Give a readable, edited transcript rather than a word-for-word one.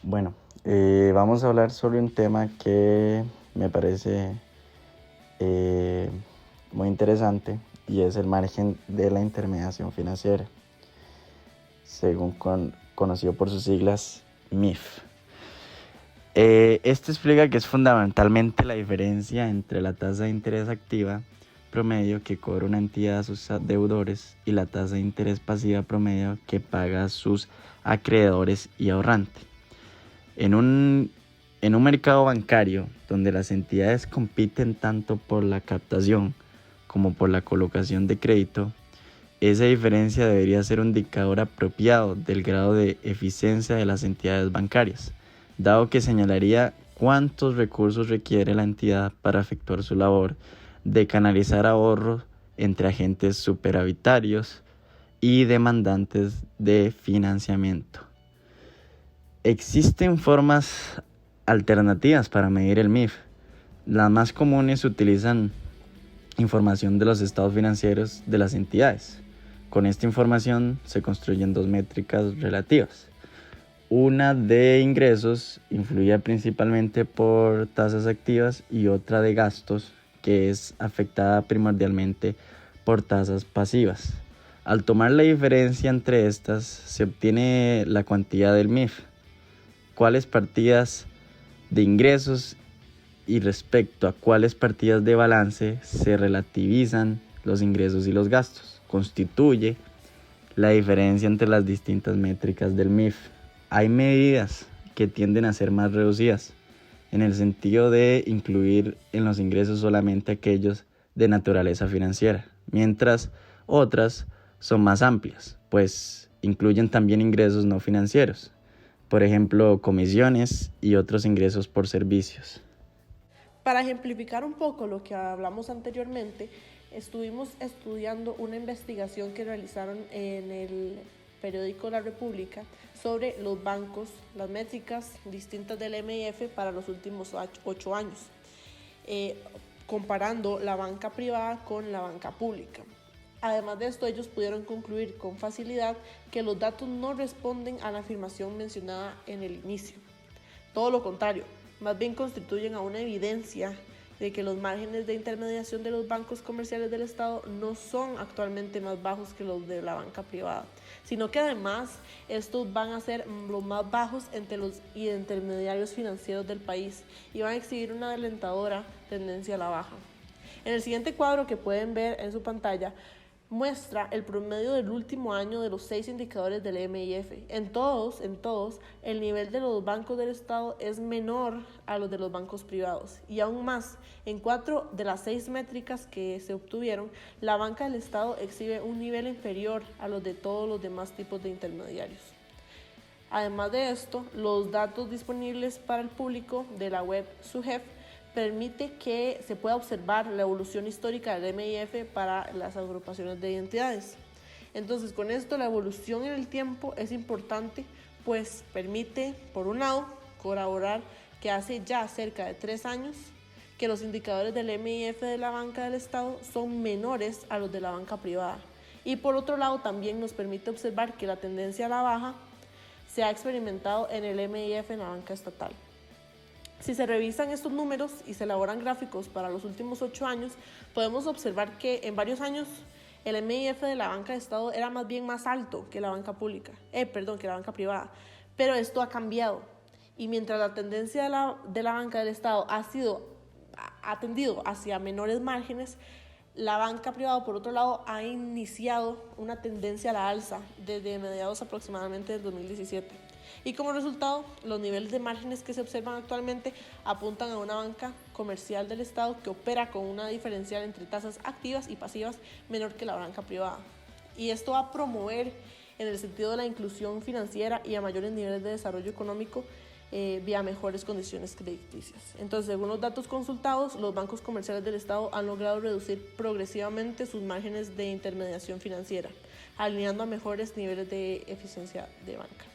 Bueno, vamos a hablar sobre un tema que me parece eh, muy interesante y es el margen de la intermediación financiera, según conocido por sus siglas MIF. Esto explica que es fundamentalmente la diferencia entre la tasa de interés activa promedio que cobra una entidad a sus deudores y la tasa de interés pasiva promedio que paga a sus acreedores y ahorrantes. En un mercado bancario donde las entidades compiten tanto por la captación como por la colocación de crédito, esa diferencia debería ser un indicador apropiado del grado de eficiencia de las entidades bancarias, dado que señalaría cuántos recursos requiere la entidad para efectuar su labor de canalizar ahorros entre agentes superavitarios y demandantes de financiamiento. Existen formas alternativas para medir el MIF. Las más comunes utilizan información de los estados financieros de las entidades. Con esta información se construyen dos métricas relativas. Una de ingresos, influida principalmente por tasas activas, y otra de gastos, que es afectada primordialmente por tasas pasivas. Al tomar la diferencia entre estas, se obtiene la cuantía del MIF. ¿Cuáles partidas de ingresos y respecto a cuáles partidas de balance se relativizan los ingresos y los gastos? Constituye la diferencia entre las distintas métricas del MIF. Hay medidas que tienden a ser más reducidas, en el sentido de incluir en los ingresos solamente aquellos de naturaleza financiera, mientras otras son más amplias, pues incluyen también ingresos no financieros, por ejemplo, comisiones y otros ingresos por servicios. Para ejemplificar un poco lo que hablamos anteriormente, estuvimos estudiando una investigación que realizaron en el periódico La República sobre los bancos, las métricas distintas del MIF para los últimos 8 años, comparando la banca privada con la banca pública. Además de esto, ellos pudieron concluir con facilidad que los datos no responden a la afirmación mencionada en el inicio. Todo lo contrario, más bien constituyen a una evidencia de que los márgenes de intermediación de los bancos comerciales del Estado no son actualmente más bajos que los de la banca privada, sino que además estos van a ser los más bajos entre los intermediarios financieros del país y van a exhibir una alentadora tendencia a la baja. En el siguiente cuadro que pueden ver en su pantalla, muestra el promedio del último año de los 6 indicadores del MIF. En todos, el nivel de los bancos del Estado es menor a los de los bancos privados. Y aún más, en 4 de las 6 métricas que se obtuvieron, la banca del Estado exhibe un nivel inferior a los de todos los demás tipos de intermediarios. Además de esto, los datos disponibles para el público de la web SUGEF permite que se pueda observar la evolución histórica del MIF para las agrupaciones de identidades. Entonces, con esto la evolución en el tiempo es importante, pues permite, por un lado, corroborar que hace ya cerca de 3 años que los indicadores del MIF de la banca del Estado son menores a los de la banca privada. Y por otro lado, también nos permite observar que la tendencia a la baja se ha experimentado en el MIF en la banca estatal. Si se revisan estos números y se elaboran gráficos para los últimos 8 años, podemos observar que en varios años el MIF de la banca de Estado era más bien más alto que la banca que la banca privada. Pero esto ha cambiado. Y mientras la tendencia de la banca del Estado ha tendido hacia menores márgenes, la banca privada, por otro lado, ha iniciado una tendencia a la alza desde mediados aproximadamente del 2017. Y como resultado, los niveles de márgenes que se observan actualmente apuntan a una banca comercial del Estado que opera con una diferencial entre tasas activas y pasivas menor que la banca privada. Y esto va a promover en el sentido de la inclusión financiera y a mayores niveles de desarrollo económico vía mejores condiciones crediticias. Entonces, según los datos consultados, los bancos comerciales del Estado han logrado reducir progresivamente sus márgenes de intermediación financiera, alineando a mejores niveles de eficiencia de banca.